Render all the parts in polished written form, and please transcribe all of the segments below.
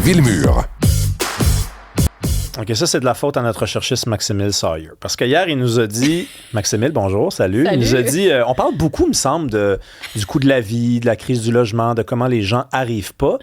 Villemure. OK, ça, c'est de la faute à notre recherchiste Maximile Sawyer. Parce qu'hier, il nous a dit... Maximile, bonjour, salut. Il nous a dit... on parle beaucoup, il me semble, du coût de la vie, de la crise du logement, de comment les gens n'arrivent pas.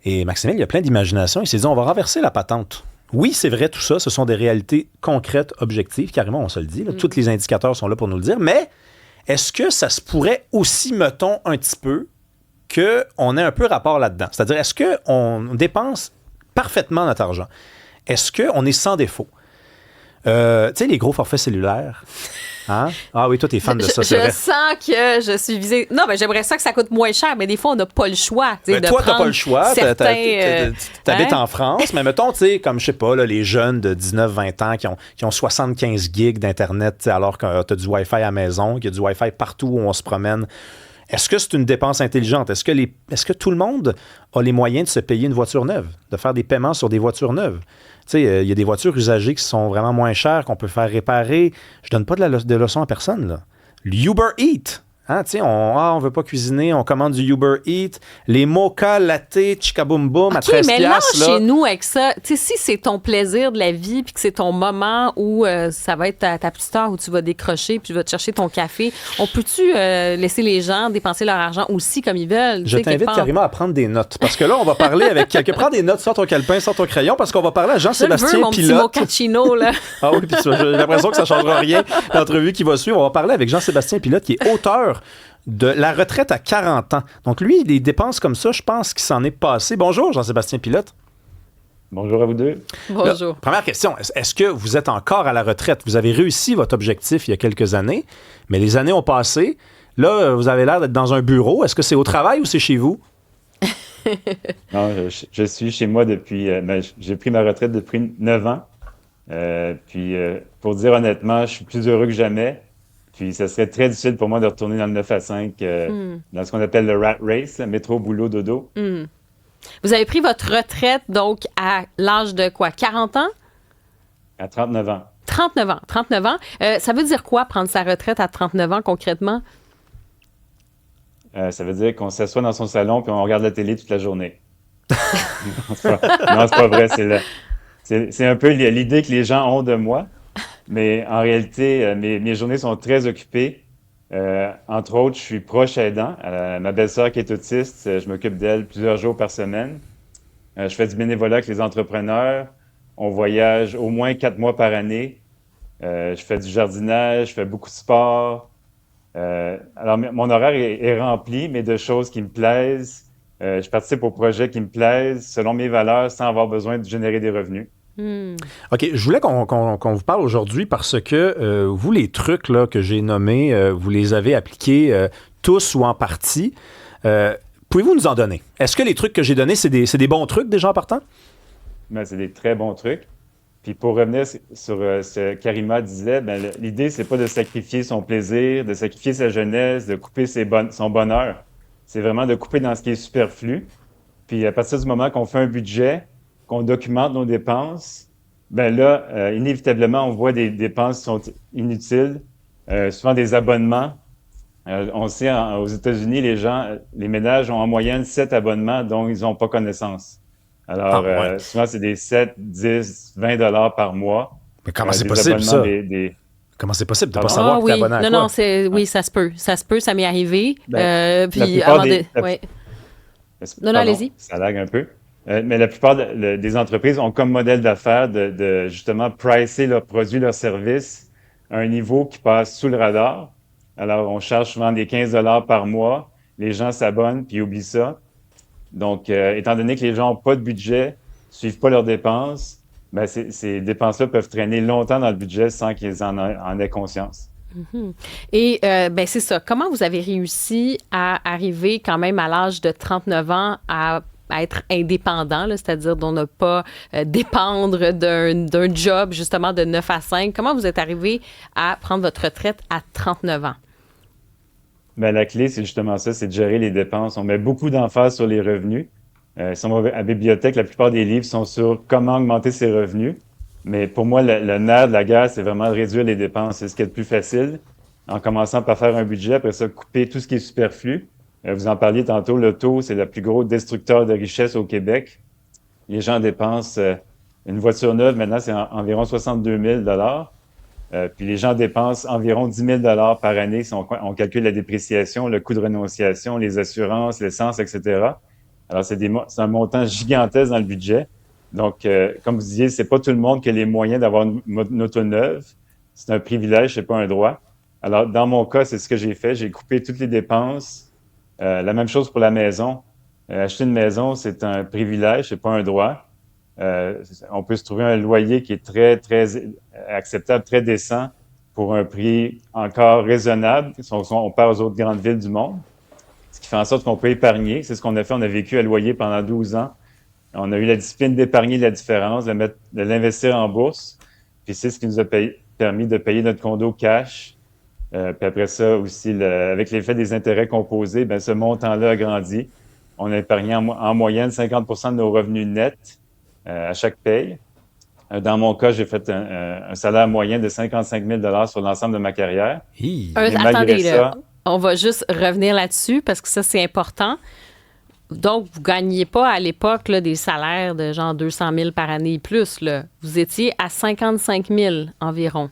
Et Maximile, il a plein d'imagination. Il s'est dit, on va renverser la patente. Oui, c'est vrai, tout ça, ce sont des réalités concrètes, objectives. Carrément, on se le dit. Là. Tous les indicateurs sont là pour nous le dire. Mais est-ce que ça se pourrait aussi, mettons, un petit peu, qu'on ait un peu rapport là-dedans? C'est-à-dire, est-ce qu'on dépense parfaitement notre argent? Est-ce qu'on est sans défaut? Tu sais, les gros forfaits cellulaires. Hein? Ah oui, toi, t'es fan de ça, c'est vrai. Je sens que je suis visée. Non, mais j'aimerais ça que ça coûte moins cher, mais des fois, on n'a pas le choix. Mais toi, t'as pas le choix. Certains, t'habites en France, mais mettons, tu sais, comme, je sais pas, là, les jeunes de 19-20 ans qui ont 75 gigs d'Internet, alors que t'as du Wi-Fi à la maison, qu'il y a du Wi-Fi partout où on se promène. Est-ce que c'est une dépense intelligente? Est-ce que tout le monde a les moyens de se payer une voiture neuve, de faire des paiements sur des voitures neuves? Tu sais, il y a des voitures usagées qui sont vraiment moins chères, qu'on peut faire réparer. Je donne pas de leçons à personne, là. L'Uber Eats. Hein, tu sais, on veut pas cuisiner, on commande du Uber Eats. Les mocha, latte, chicaboum boum à 13 mais piastres. Chez nous avec ça. Tu sais, si c'est ton plaisir de la vie puis que c'est ton moment où ça va être ta petite heure où tu vas décrocher puis tu vas te chercher ton café, on peut-tu laisser les gens dépenser leur argent aussi comme ils veulent? Je t'invite carrément à prendre des notes. Parce que là, on va parler avec quelqu'un. Prends des notes, sors ton calepin, sors ton crayon, parce qu'on va parler à Jean-Sébastien Pilote. Je veux mon petit mochaccino, là. Ah oui, puis j'ai l'impression que ça ne changera rien. L'entrevue qui va suivre, on va parler avec Jean-Sébastien Pilote, qui est auteur de la retraite à 40 ans. Donc lui, les dépenses comme ça, je pense qu'il s'en est passé. Bonjour, Jean-Sébastien Pilote. Bonjour à vous deux. Bonjour. Là, première question, est-ce que vous êtes encore à la retraite? Vous avez réussi votre objectif il y a quelques années, mais les années ont passé. Là, vous avez l'air d'être dans un bureau. Est-ce que c'est au travail ou c'est chez vous? Non, je suis chez moi depuis... j'ai pris ma retraite depuis 9 ans. Pour dire honnêtement, je suis plus heureux que jamais. Puis, ça serait très difficile pour moi de retourner dans le 9 à 5, dans ce qu'on appelle le rat race, métro, boulot, dodo. Vous avez pris votre retraite, donc, à l'âge de quoi? 40 ans? À 39 ans. 39 ans. 39 ans. Ça veut dire quoi, prendre sa retraite à 39 ans, concrètement? Ça veut dire qu'on s'assoit dans son salon puis on regarde la télé toute la journée. Non, c'est pas vrai. C'est un peu l'idée que les gens ont de moi. Mais en réalité, mes journées sont très occupées. Entre autres, je suis proche aidant. Ma belle-sœur qui est autiste, je m'occupe d'elle plusieurs jours par semaine. Je fais du bénévolat avec les entrepreneurs. On voyage au moins 4 mois par année. Je fais du jardinage, je fais beaucoup de sport. Alors, mon horaire est rempli, mais de choses qui me plaisent. Je participe aux projets qui me plaisent, selon mes valeurs, sans avoir besoin de générer des revenus. OK, je voulais qu'on vous parle aujourd'hui parce que vous, les trucs là, que j'ai nommés, vous les avez appliqués tous ou en partie. Pouvez-vous nous en donner? Est-ce que les trucs que j'ai donnés, c'est des bons trucs déjà en partant? Ben, c'est des très bons trucs. Puis pour revenir sur ce qu'Arima disait, ben, l'idée, c'est pas de sacrifier son plaisir, de sacrifier sa jeunesse, de couper son bonheur. C'est vraiment de couper dans ce qui est superflu. Puis à partir du moment qu'on fait un budget, qu'on documente nos dépenses, ben là, inévitablement, on voit des dépenses qui sont inutiles, souvent des abonnements. On sait, aux États-Unis, les ménages ont en moyenne 7 abonnements dont ils n'ont pas connaissance. Alors, souvent, c'est des 7, 10, 20 $ par mois. Mais comment c'est possible, ça? Comment c'est possible de ne pas savoir que tu es abonné à quoi? Non, oui, ça se peut. Ça se peut, ça m'est arrivé. Puis, Non, allez-y. Ça lag un peu. Mais la plupart des entreprises ont comme modèle d'affaires de justement pricer leurs produits, leurs services à un niveau qui passe sous le radar. Alors, on charge souvent des 15 $ par mois. Les gens s'abonnent puis oublient ça. Donc, étant donné que les gens n'ont pas de budget, ne suivent pas leurs dépenses, ben ces dépenses-là peuvent traîner longtemps dans le budget sans qu'ils en aient conscience. Mm-hmm. Et c'est ça. Comment vous avez réussi à arriver quand même à l'âge de 39 ans à être indépendant, là, c'est-à-dire d'on ne pas dépendre d'un job justement de 9 à 5? Comment vous êtes arrivé à prendre votre retraite à 39 ans? Ben, la clé, c'est justement ça, c'est de gérer les dépenses. On met beaucoup d'emphase sur les revenus. Si on va à la bibliothèque, la plupart des livres sont sur comment augmenter ses revenus. Mais pour moi, le nerf de la guerre, c'est vraiment de réduire les dépenses. C'est ce qui est le plus facile, en commençant par faire un budget, après ça, couper tout ce qui est superflu. Vous en parliez tantôt, l'auto, c'est le plus gros destructeur de richesse au Québec. Les gens dépensent une voiture neuve, maintenant, c'est environ 62 000 puis les gens dépensent environ 10 000 par année si on calcule la dépréciation, le coût de renonciation, les assurances, l'essence, etc. Alors, c'est un montant gigantesque dans le budget. Donc, comme vous disiez, c'est pas tout le monde qui a les moyens d'avoir une auto neuve. C'est un privilège, c'est pas un droit. Alors, dans mon cas, c'est ce que j'ai fait. J'ai coupé toutes les dépenses. La même chose pour la maison. Acheter une maison, c'est un privilège, c'est pas un droit. On peut se trouver un loyer qui est très, très acceptable, très décent pour un prix encore raisonnable. On part aux autres grandes villes du monde, ce qui fait en sorte qu'on peut épargner. C'est ce qu'on a fait. On a vécu à loyer pendant 12 ans. On a eu la discipline d'épargner la différence, de l'investir en bourse. Puis c'est ce qui nous a permis de payer notre condo cash. Puis après ça aussi, avec l'effet des intérêts composés, ben ce montant-là a grandi. On a épargné en moyenne 50 % de nos revenus nets à chaque paye. Dans mon cas, j'ai fait un salaire moyen de 55 000 sur l'ensemble de ma carrière. Attendez, là, on va juste revenir là-dessus parce que ça, c'est important. Donc, vous ne gagniez pas à l'époque là, des salaires de genre 200 000 par année et plus. Là. Vous étiez à 55 000 environ.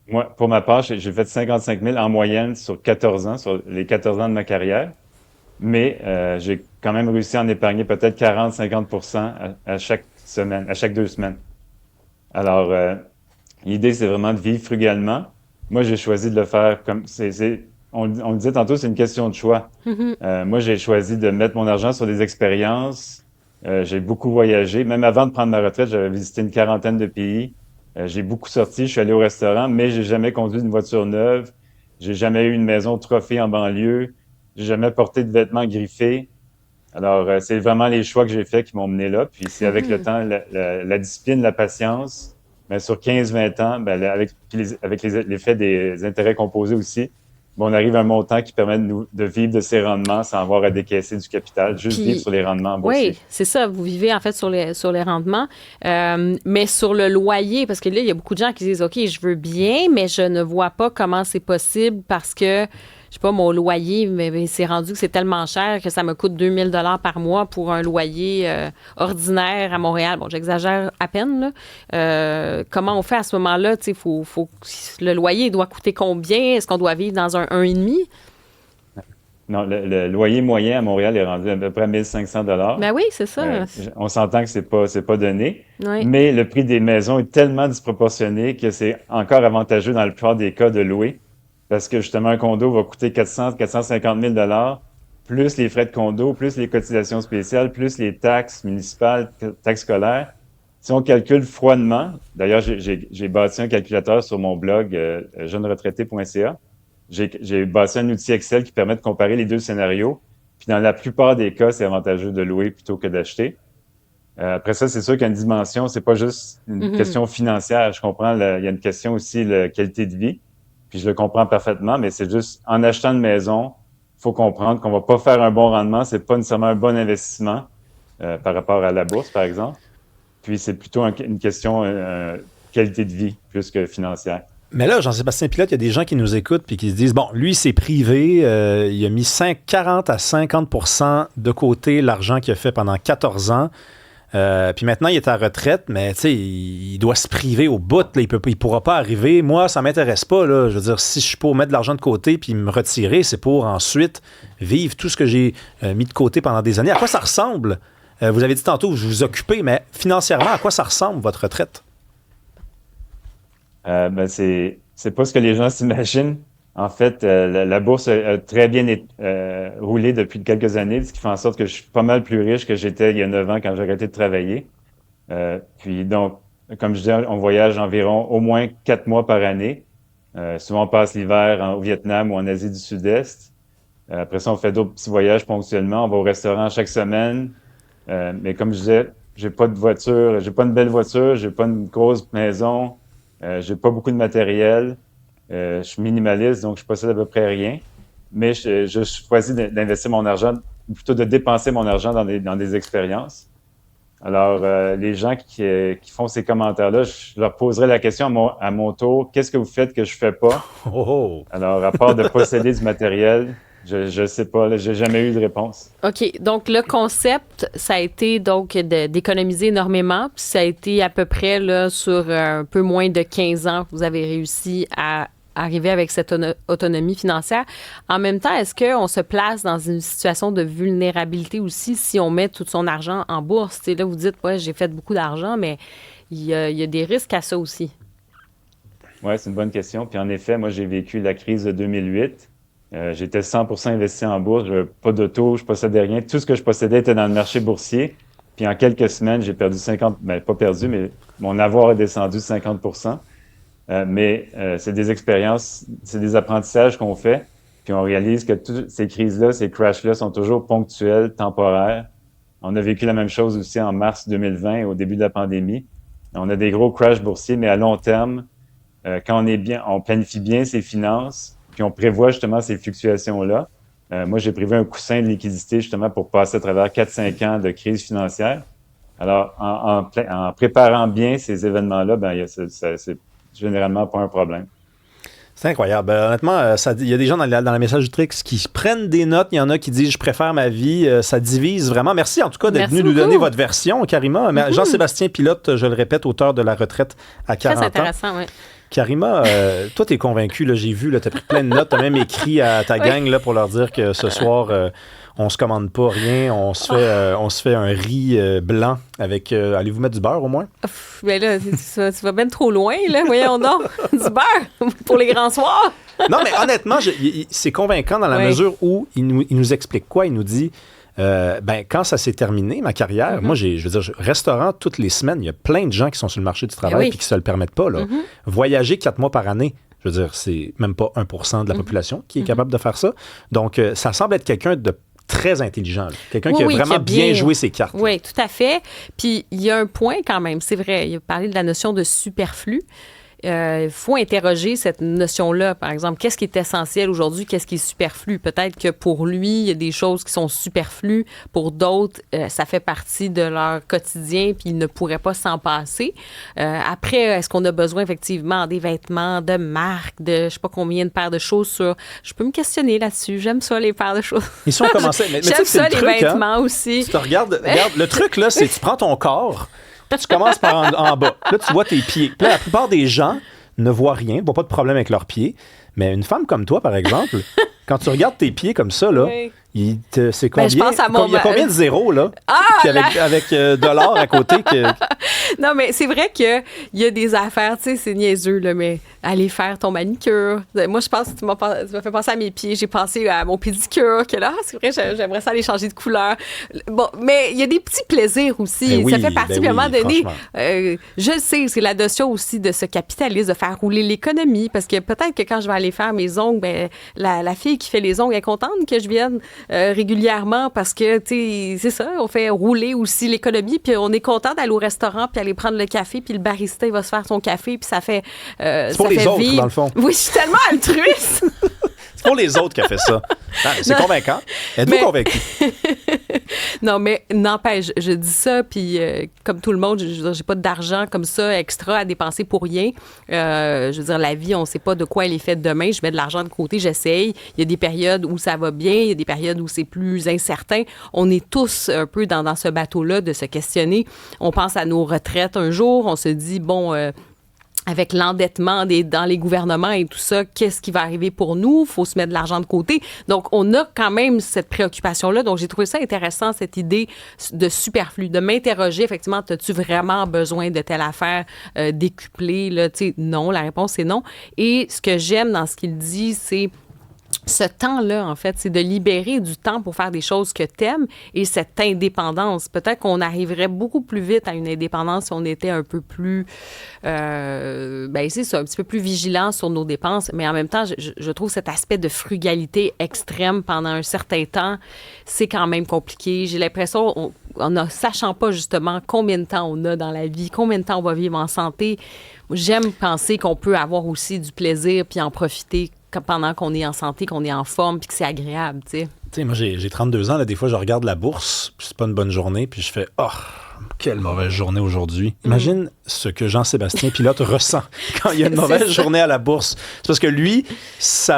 Moi, pour ma part, j'ai fait 55 000 en moyenne sur 14 ans, sur les 14 ans de ma carrière. Mais j'ai quand même réussi à en épargner peut-être 40-50 % à chaque semaine, à chaque 2 semaines. Alors, l'idée, c'est vraiment de vivre frugalement. Moi, j'ai choisi de le faire comme... On le disait tantôt, c'est une question de choix. Moi, j'ai choisi de mettre mon argent sur des expériences. J'ai beaucoup voyagé. Même avant de prendre ma retraite, j'avais visité une quarantaine de pays. J'ai beaucoup sorti. Je suis allé au restaurant, mais j'ai jamais conduit une voiture neuve. J'ai jamais eu une maison trophée en banlieue. J'ai jamais porté de vêtements griffés. Alors, c'est vraiment les choix que j'ai faits qui m'ont mené là. Puis c'est avec le temps, la discipline, la patience. Mais sur 15-20 ans, avec l'effet des intérêts composés aussi, on arrive à un montant qui permet de vivre de ces rendements sans avoir à décaisser du capital, juste vivre sur les rendements boursiers. Oui, c'est ça. Vous vivez en fait sur les rendements. Mais sur le loyer, parce que là, il y a beaucoup de gens qui disent, OK, je veux bien, mais je ne vois pas comment c'est possible parce que je sais pas, mon loyer, mais c'est rendu que c'est tellement cher que ça me coûte 2 000 $ par mois pour un loyer ordinaire à Montréal. Bon, j'exagère à peine, là. Comment on fait à ce moment-là? Tu sais, le loyer doit coûter combien? Est-ce qu'on doit vivre dans un 1,5? Non, le loyer moyen à Montréal est rendu à peu près 1 500 $. Ben oui, c'est ça. On s'entend que c'est pas donné, Oui. mais le prix des maisons est tellement disproportionné que c'est encore avantageux dans la plupart des cas de louer. Parce que justement, un condo va coûter 450 000 $, plus les frais de condo, plus les cotisations spéciales, plus les taxes municipales, taxes scolaires. Si on calcule froidement, d'ailleurs, j'ai bâti un calculateur sur mon blog jeuneretraité.ca. J'ai bâti un outil Excel qui permet de comparer les deux scénarios. Puis dans la plupart des cas, c'est avantageux de louer plutôt que d'acheter. Après ça, c'est sûr qu'il y a une dimension, c'est pas juste une question financière. Je comprends, il y a une question aussi de qualité de vie. Puis je le comprends parfaitement, mais c'est juste, en achetant une maison, il faut comprendre qu'on va pas faire un bon rendement. C'est pas nécessairement un bon investissement par rapport à la bourse, par exemple. Puis c'est plutôt une question qualité de vie plus que financière. Mais là, Jean-Sébastien Pilote, il y a des gens qui nous écoutent puis qui se disent, bon, lui, c'est privé, il a mis 40 à 50 % de côté l'argent qu'il a fait pendant 14 ans. Puis maintenant, il est à retraite, mais tu sais, il doit se priver au bout. Là, il pourra pas arriver. Moi, ça m'intéresse pas. Là. Je veux dire, si je suis pour mettre de l'argent de côté puis me retirer, c'est pour ensuite vivre tout ce que j'ai mis de côté pendant des années. À quoi ça ressemble? Vous avez dit tantôt, vous vous occupez, mais financièrement, à quoi ça ressemble, votre retraite? C'est pas ce que les gens s'imaginent. En fait, la bourse a très bien roulé depuis quelques années, ce qui fait en sorte que je suis pas mal plus riche que j'étais il y a 9 ans quand j'ai arrêté de travailler. Puis donc, comme je disais, on voyage environ au moins 4 mois par année. Souvent, on passe l'hiver au Vietnam ou en Asie du Sud-Est. Après ça, on fait d'autres petits voyages ponctuellement. On va au restaurant chaque semaine. Mais comme je disais, j'ai pas de voiture, j'ai pas une belle voiture, j'ai pas une grosse maison, j'ai pas beaucoup de matériel. Je suis minimaliste, donc je possède à peu près rien. Mais je choisis d'investir mon argent, ou plutôt de dépenser mon argent dans des expériences. Alors, les gens qui font ces commentaires-là, je leur poserai la question à mon tour, qu'est-ce que vous faites que je fais pas? Alors, à part de posséder du matériel, Je sais pas, là, j'ai jamais eu de réponse. OK. Donc, le concept, ça a été donc d'économiser énormément. Puis ça a été à peu près là, sur un peu moins de 15 ans que vous avez réussi à arriver avec cette autonomie financière. En même temps, est-ce qu'on se place dans une situation de vulnérabilité aussi si on met tout son argent en bourse? T'sais, là, vous dites, ouais, j'ai fait beaucoup d'argent, mais il y a des risques à ça aussi. Oui, c'est une bonne question. Puis en effet, moi, j'ai vécu la crise de 2008. J'étais 100% investi en bourse. Je pas d'auto, je possédais rien. Tout ce que je possédais était dans le marché boursier. Puis en quelques semaines, j'ai perdu 50, ben pas perdu, mais mon avoir est descendu de 50%. Mais c'est des expériences, c'est des apprentissages qu'on fait, puis on réalise que toutes ces crises-là, ces crashs-là sont toujours ponctuels, temporaires. On a vécu la même chose aussi en mars 2020, au début de la pandémie. On a des gros crashs boursiers, mais à long terme, quand on est bien, on planifie bien ses finances, puis on prévoit justement ces fluctuations-là. Moi, j'ai prévu un coussin de liquidité justement pour passer à travers 4-5 ans de crise financière. Alors, en préparant bien ces événements-là, ben, c'est généralement pas un problème. C'est incroyable. Honnêtement, il y a des gens dans la messagerie qui prennent des notes. Il y en a qui disent « Je préfère ma vie ». Ça divise vraiment. Merci en tout cas d'être venu nous donner votre version, Karima. Jean-Sébastien Pilote, je le répète, auteur de La retraite à 40 ans. Très intéressant, oui. Karima, toi, t'es convaincu, là, j'ai vu, tu as pris plein de notes, tu as même écrit à ta gang là, pour leur dire que ce soir, on se commande pas rien, on se fait un riz blanc avec... allez-vous mettre du beurre au moins? Mais là, tu vas bien trop loin, là, voyons donc. Du beurre pour les grands soirs. Non, mais honnêtement, c'est convaincant dans la mesure où il nous explique quoi? Il nous dit... quand ça s'est terminé, ma carrière, moi, je veux dire, restaurant toutes les semaines, il y a plein de gens qui sont sur le marché du travail et qui ne se le permettent pas. Là. Voyager 4 mois par année, je veux dire, c'est même pas 1% de la population qui est capable de faire ça. Donc, ça semble être quelqu'un de très intelligent. Là. Quelqu'un qui a vraiment bien joué ses cartes. Oui, tout à fait. Puis, il y a un point quand même, c'est vrai, il a parlé de la notion de superflu. Il faut interroger cette notion-là. Par exemple, qu'est-ce qui est essentiel aujourd'hui? Qu'est-ce qui est superflu? Peut-être que pour lui, il y a des choses qui sont superflues. Pour d'autres, ça fait partie de leur quotidien puis ils ne pourraient pas s'en passer. Après, est-ce qu'on a besoin effectivement des vêtements de marque, de je sais pas combien de paires de chaussures? Je peux me questionner là-dessus. J'aime ça, les paires de chaussures. Ils sont commencés. Mais j'aime ça, les vêtements aussi. Tu te regarde, le truc, là, c'est que tu prends ton corps... Tu commences par en bas. Là, tu vois tes pieds. Puis là, la plupart des gens ne voient rien, ne voient pas de problème avec leurs pieds. Mais une femme comme toi, par exemple, quand tu regardes tes pieds comme ça, là, c'est combien? Je pense à il y a combien de zéros, là? Puis avec dollars à côté. Non, mais c'est vrai qu'il y a des affaires, tu sais, c'est niaiseux, là, mais aller faire ton manicure. Moi, je pense que tu m'as fait penser à mes pieds. J'ai pensé à mon pédicure, que là, c'est vrai, j'aimerais ça aller changer de couleur. Bon, mais il y a des petits plaisirs aussi. Ça fait partie, à un moment donné, je le sais, c'est la notion aussi de ce capitalisme, de faire rouler l'économie, parce que peut-être que quand je vais aller faire mes ongles, ben, la fille qui fait les ongles est contente que je vienne régulièrement parce que, tu sais, c'est ça, on fait rouler aussi l'économie, puis on est content d'aller au restaurant, puis aller prendre le café, puis le barista, il va se faire son café, puis ça fait c'est pour les autres, vivre. Dans le fond. Oui, je suis tellement altruiste. C'est pour les autres qui a fait ça. C'est convaincant. Êtes-vous convaincu? Non, mais n'empêche, je dis ça, puis comme tout le monde, j'ai pas d'argent comme ça extra à dépenser pour rien. Je veux dire, la vie, on sait pas de quoi elle est faite demain. Je mets de l'argent de côté, j'essaye. Il y a des périodes où ça va bien, il y a des périodes où c'est plus incertain. On est tous un peu dans ce bateau-là de se questionner. On pense à nos retraites un jour, on se dit, bon... avec l'endettement dans les gouvernements et tout ça, qu'est-ce qui va arriver pour nous? Il faut se mettre de l'argent de côté. Donc, on a quand même cette préoccupation-là. Donc, j'ai trouvé ça intéressant, cette idée de superflu, de m'interroger, effectivement, as-tu vraiment besoin de telle affaire décuplée? Là, tu sais, non, la réponse est non. Et ce que j'aime dans ce qu'il dit, c'est ce temps-là, en fait, c'est de libérer du temps pour faire des choses que t'aimes et cette indépendance. Peut-être qu'on arriverait beaucoup plus vite à une indépendance si on était un peu plus, c'est ça, un petit peu plus vigilant sur nos dépenses. Mais en même temps, je trouve cet aspect de frugalité extrême pendant un certain temps, c'est quand même compliqué. J'ai l'impression, on ne sachant pas justement combien de temps on a dans la vie, combien de temps on va vivre en santé. J'aime penser qu'on peut avoir aussi du plaisir puis en profiter pendant qu'on est en santé, qu'on est en forme, puis que c'est agréable, tu sais. Tu sais, moi, j'ai 32 ans, là, des fois, je regarde la bourse, puis c'est pas une bonne journée, puis je fais « Oh, quelle mauvaise journée aujourd'hui. Imagine ce que Jean-Sébastien Pilote ressent quand il y a une mauvaise journée à la bourse. C'est parce que lui, si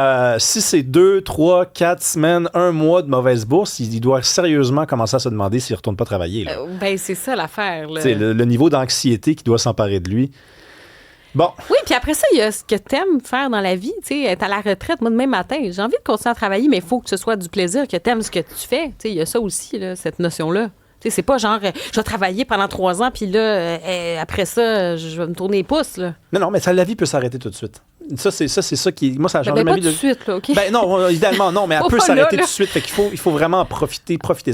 c'est 2, 3, 4 semaines, 1 mois de mauvaise bourse, il doit sérieusement commencer à se demander s'il ne retourne pas travailler. Là. Ben, c'est ça l'affaire. Là. Le niveau d'anxiété qui doit s'emparer de lui. Bon. Oui, puis après ça, il y a ce que t'aimes faire dans la vie, tu sais, être à la retraite. Moi, demain matin, j'ai envie de continuer à travailler, mais il faut que ce soit du plaisir, que t'aimes ce que tu fais. Tu sais, il y a ça aussi, là, cette notion-là. Tu sais, c'est pas genre, je vais travailler pendant 3 ans, puis là, après ça, je vais me tourner les pouces, là. Non, mais la vie peut s'arrêter tout de suite. Ça, c'est ça qui... Moi, ça a changé ma vie. Pas tout de suite, là, OK? Ben non, idéalement, non, mais elle peut s'arrêter tout de suite. Fait qu'il faut vraiment profiter.